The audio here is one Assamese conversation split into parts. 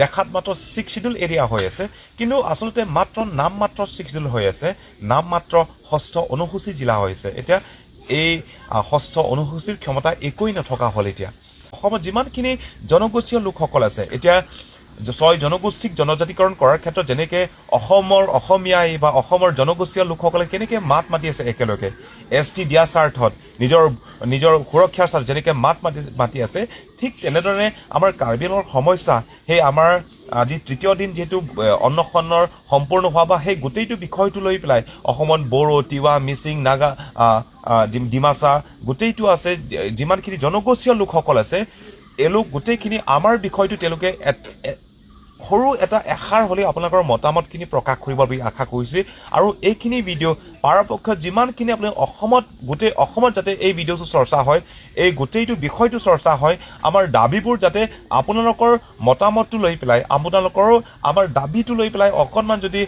দেখাত মাত্ৰ 6 শিডিউল এৰিয়া হৈ আছে কিন্তু আচলতে মাত্ৰ নাম মাত্ৰ 6 শিডিউল হৈ আছে নাম মাত্ৰ ষষ্ঠ অনুসূচী জিলা হৈছে এতিয়া এই ষষ্ঠ অনুসূচীৰ ক্ষমতা একোই নথকা হ'ল এতিয়া অসমত যিমানখিনি জনগোষ্ঠীয় লোকসকল আছে এতিয়া ছয় জনগোষ্ঠীক জনজাতিকৰণ কৰাৰ ক্ষেত্ৰত যেনেকৈ অসমীয়াই বা অসমৰ জনগোষ্ঠীয় লোকসকলে কেনেকৈ মাত মাতি আছে একেলগে ST দিয়া স্বাৰ্থত নিজৰ সুৰক্ষাৰ স্বাৰ্থত যেনেকৈ মাত মাতি আছে ঠিক তেনেদৰে আমাৰ কাৰ্বি আংলঙৰ সমস্যা সেই আমাৰ আজি তৃতীয় দিন যেহেতু অন্নক্ষণৰ সম্পূৰ্ণ হোৱা বা সেই গোটেইটো বিষয়টো লৈ পেলাই অসমত বড়ো তিৱা মিচিং নাগা ডিমাচা গোটেইটো আছে যিমানখিনি জনগোষ্ঠীয় লোকসকল আছে এলোক গোটেইখিনি আমাৰ বিষয়টো তেওঁলোকে সৰু এটা এষাৰ হ'লে আপোনালোকৰ মতামতখিনি প্ৰকাশ কৰিব বুলি আশা কৰিছোঁ আৰু এইখিনি ভিডিঅ' পৰাপক্ষত যিমানখিনি আপুনি গোটেই অসমত যাতে এই ভিডিঅ'টো চৰ্চা হয় এই গোটেইটো বিষয়টো চৰ্চা হয় আমাৰ দাবীবোৰ যাতে আপোনালোকৰ মতামতটো লৈ পেলাই আপোনালোকৰো আমাৰ দাবীটো লৈ পেলাই অকণমান যদি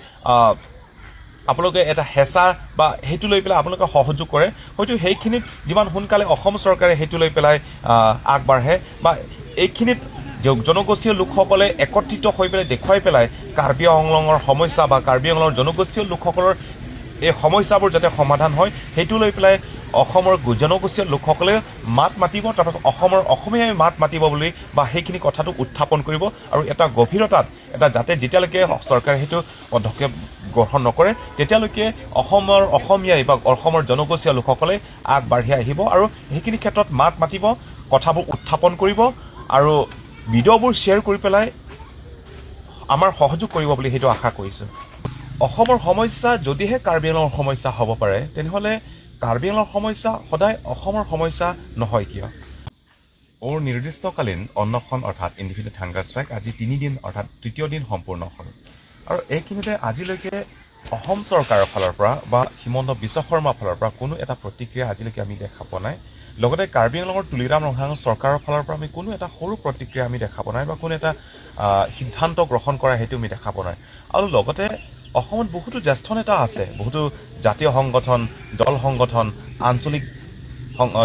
আপোনালোকে এটা হেঁচা বা সেইটো লৈ পেলাই আপোনালোকে সহযোগ কৰে হয়তো সেইখিনিত যিমান সোনকালে অসম চৰকাৰে সেইটো লৈ পেলাই আগবাঢ়ে বা এইখিনিত জনগোষ্ঠীয় লোকসকলে একত্ৰিত হৈ পেলাই দেখুৱাই পেলাই কাৰ্বি আংলঙৰ সমস্যা বা কাৰ্বি আংলঙৰ জনগোষ্ঠীয় লোকসকলৰ এই সমস্যাবোৰ যাতে সমাধান হয় সেইটো লৈ পেলাই অসমৰ জনগোষ্ঠীয় লোকসকলে মাত মাতিব তাৰপাছত অসমীয়াই মাত মাতিব বুলি বা সেইখিনি কথাটো উত্থাপন কৰিব আৰু এটা গভীৰতাত এটা যাতে যেতিয়ালৈকে চৰকাৰে সেইটো পদক্ষেপ গ্ৰহণ নকৰে তেতিয়ালৈকে অসমীয়াই বা অসমৰ জনগোষ্ঠীয় লোকসকলে আগবাঢ়ি আহিব আৰু সেইখিনি ক্ষেত্ৰত মাত মাতিব কথাবোৰ উত্থাপন কৰিব আৰু ভিডিঅ'বোৰ শ্বেয়াৰ কৰি পেলাই আমাৰ সহযোগ কৰিব বুলি সেইটো আশা কৰিছোঁ অসমৰ সমস্যা যদিহে কাৰ্বি আংলঙৰ সমস্যা হ'ব পাৰে তেনেহ'লে কাৰ্বি আংলঙৰ সমস্যা সদায় অসমৰ সমস্যা নহয় কিয় নিৰ্দিষ্টকালীন অন্নক্ষণ অৰ্থাৎ ইনডিফিনিট হাংগাৰ ষ্ট্ৰাইক আজি 3 দিন অৰ্থাৎ তৃতীয় দিন সম্পূৰ্ণ হ'ল আৰু এইখিনিতে আজিলৈকে অসম চৰকাৰৰ ফালৰ পৰা বা হিমন্ত বিশ্ব শৰ্মাৰ ফালৰ পৰা কোনো এটা প্ৰতিক্ৰিয়া আজিলৈকে আমি দেখা পোৱা নাই লগতে কাৰ্বি আংলঙৰ তুলিৰাম ৰহাং চৰকাৰৰ ফালৰ পৰা আমি কোনো এটা সৰু প্ৰতিক্ৰিয়া আমি দেখা পোৱা নাই বা কোনো এটা সিদ্ধান্ত গ্ৰহণ কৰা সেইটো আমি দেখা পোৱা নাই আৰু লগতে অসমত বহুতো জ্যেষ্ঠ নেতা আছে বহুতো জাতীয় সংগঠন দল সংগঠন আঞ্চলিক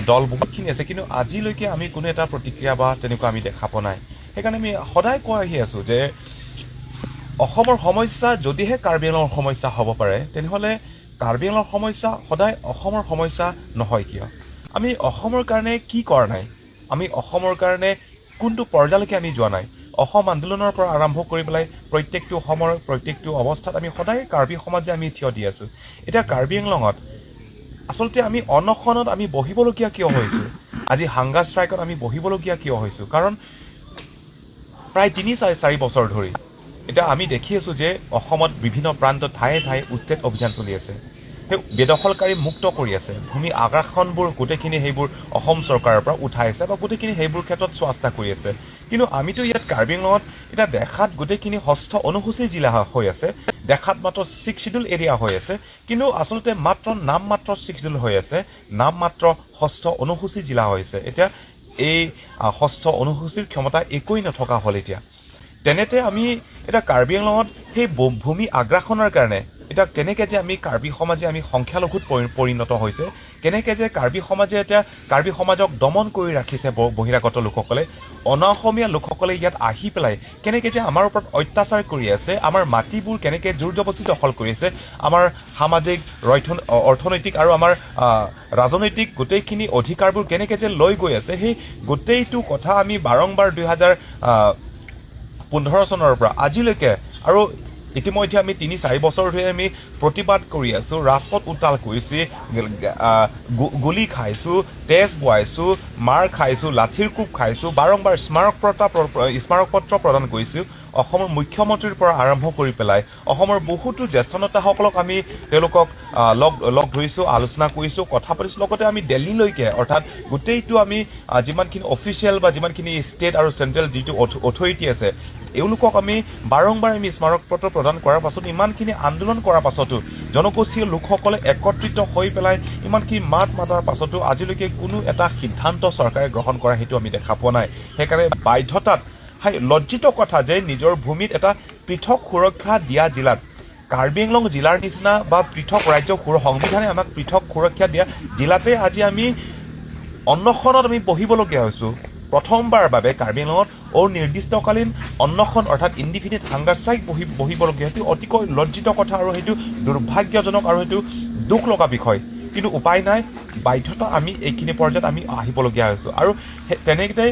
দল বহুতখিনি আছে কিন্তু আজিলৈকে আমি কোনো এটা প্ৰতিক্ৰিয়া বা তেনেকুৱা আমি দেখা পোৱা নাই সেইকাৰণে আমি সদায় কৈ আহি আছোঁ যে অসমৰ সমস্যা যদিহে কাৰ্বি আংলঙৰ সমস্যা হ'ব পাৰে তেনেহ'লে কাৰ্বি আংলঙৰ সমস্যা সদায় অসমৰ সমস্যা নহয় কিয় আমি অসমৰ কাৰণে কি কৰা নাই আমি অসমৰ কাৰণে কোনটো পৰ্যায়লৈকে আমি যোৱা নাই অসম আন্দোলনৰ পৰা আৰম্ভ কৰি পেলাই প্ৰত্যেকটো অসমৰ প্ৰত্যেকটো অৱস্থাত আমি সদায় কাৰ্বি সমাজে আমি থিয় দি আছোঁ এতিয়া কাৰ্বি আংলঙত আচলতে আমি অনশনত আমি বহিবলগীয়া কিয় হৈছোঁ আজি হাংগাৰ ষ্ট্ৰাইকত আমি বহিবলগীয়া কিয় হৈছোঁ কাৰণ প্ৰায় 3-4 বছৰ ধৰি এতিয়া আমি দেখি আছোঁ যে অসমত বিভিন্ন প্ৰান্তত ঠায়ে ঠায়ে উচ্ছেদ অভিযান চলি আছে সেই বেদখলকাৰী মুক্ত কৰি আছে ভূমি আগ্ৰাসনবোৰ গোটেইখিনি সেইবোৰ অসম চৰকাৰৰ পৰা উঠাই আছে বা গোটেইখিনি সেইবোৰ ক্ষেত্ৰত চোৱাচিতা কৰি আছে কিন্তু আমিতো ইয়াত কাৰ্বি আংলঙত এতিয়া দেখাত গোটেইখিনি ষষ্ঠ অনুসূচী জিলা হৈ আছে দেখাত মাত্ৰ 6 শিডিউল এৰিয়া হৈ আছে কিন্তু আচলতে নাম মাত্ৰ 6 শিডিউল হৈ আছে নাম মাত্ৰ ষষ্ঠ অনুসূচী জিলা হৈছে এতিয়া এই ষষ্ঠ অনুসূচীৰ ক্ষমতা একোই নথকা হ'ল এতিয়া তেনেতে আমি এটা কাৰ্বি আংলঙত সেই ভূমি আগ্ৰাসনৰ কাৰণে এটা কেনেকৈ যে আমি কাৰ্বি সমাজে আমি সংখ্যালঘুত পৰিণত হৈছে কেনেকৈ যে কাৰ্বি সমাজে এতিয়া কাৰ্বি সমাজক দমন কৰি ৰাখিছে বহিৰাগত লোকসকলে অনাঅসমীয়া লোকসকলে ইয়াত আহি পেলাই কেনেকৈ যে আমাৰ ওপৰত অত্যাচাৰ কৰি আছে আমাৰ মাটিবোৰ কেনেকৈ জোৰ জবস্তি দখল কৰি আছে আমাৰ সামাজিক অৰ্থনৈতিক আৰু আমাৰ ৰাজনৈতিক গোটেইখিনি অধিকাৰবোৰ কেনেকৈ যে লৈ গৈ আছে সেই গোটেইটো কথা আমি বাৰম্বাৰ 2015 চনৰ পৰা আজিলৈকে আৰু ইতিমধ্যে আমি 3-4 বছৰ ধৰি আমি প্ৰতিবাদ কৰি আছোঁ ৰাজপথ উত্তাল কৰিছোঁ গুলি খাইছোঁ তেজ বোৱাইছোঁ মাৰ খাইছোঁ লাঠিৰ কোব খাইছোঁ বাৰম্বাৰ স্মাৰক পত্ৰ প্ৰদান কৰিছোঁ অসমৰ মুখ্যমন্ত্ৰীৰ পৰা আৰম্ভ কৰি পেলাই অসমৰ বহুতো জ্যেষ্ঠ নেতাসকলক আমি তেওঁলোকক লগ ধৰিছোঁ আলোচনা কৰিছোঁ কথা পাতিছোঁ লগতে আমি দিল্লীলৈকে অৰ্থাৎ গোটেইটো আমি যিমানখিনি অফিচিয়েল বা যিমানখিনি ষ্টেট আৰু চেণ্ট্ৰেল যিটো অথৰিটি আছে এওঁলোকক আমি বাৰম্বাৰ আমি স্মাৰক পত্ৰ প্ৰদান কৰাৰ পাছত ইমানখিনি আন্দোলন কৰাৰ পাছতো জনগোষ্ঠীয় লোকসকলে একত্ৰিত হৈ পেলাই ইমানখিনি মাত মাতাৰ পাছতো আজিলৈকে কোনো এটা সিদ্ধান্ত চৰকাৰে গ্ৰহণ কৰা সেইটো আমি দেখা পোৱা নাই সেইকাৰণে বাধ্যতাত লজ্জিত কথা যে নিজৰ ভূমিত এটা পৃথক সুৰক্ষা দিয়া জিলাত কাৰ্বি আংলং জিলাৰ নিচিনা বা পৃথক ৰাজ্য সংবিধানে আমাক পৃথক সুৰক্ষা দিয়া জিলাতে আজি আমি অন্নক্ষণত আমি বহিবলগীয়া হৈছোঁ প্ৰথমবাৰ বাবে কাৰ্বি আংলঙত অনিৰ্দিষ্টকালীন অন্নখন অৰ্থাৎ ইনডিফিনিট হাংগাৰ ষ্ট্ৰাইক বহিবলগীয়া সেইটো অতিকৈ লজ্জিত কথা আৰু সেইটো দুৰ্ভাগ্যজনক আৰু সেইটো দুখ লগা বিষয় কিন্তু উপায় নাই বাধ্যতা আমি এইখিনি পৰ্যায়ত আমি আহিবলগীয়া হৈছোঁ আৰু তেনেকৈ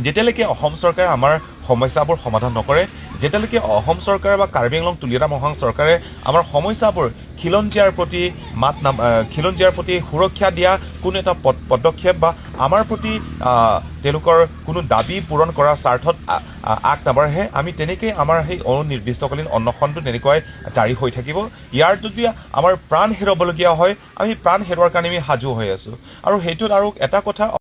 যেতিয়ালৈকে অসম চৰকাৰে আমাৰ সমস্যাবোৰ সমাধান নকৰে যেতিয়ালৈকে অসম চৰকাৰ বা কাৰ্বি আংলং তুলিয়াৰাম মহাং চৰকাৰে আমাৰ সমস্যাবোৰ খিলঞ্জীয়াৰ প্ৰতি সুৰক্ষা দিয়া কোনো এটা পদক্ষেপ বা আমাৰ প্ৰতি তেওঁলোকৰ কোনো দাবী পূৰণ কৰাৰ স্বাৰ্থত আগ নাবাঢ়ে আমি তেনেকৈ আমাৰ সেই অনিৰ্দিষ্টকালীন অন্নখনটো তেনেকৈ জাৰি হৈ থাকিব ইয়াৰ যদি আমাৰ প্ৰাণ হেৰুৱাবলগীয়া হয় আমি প্ৰাণ হেৰুৱাৰ কাৰণে আমি সাজু হৈ আছোঁ আৰু সেইটোত আৰু এটা কথা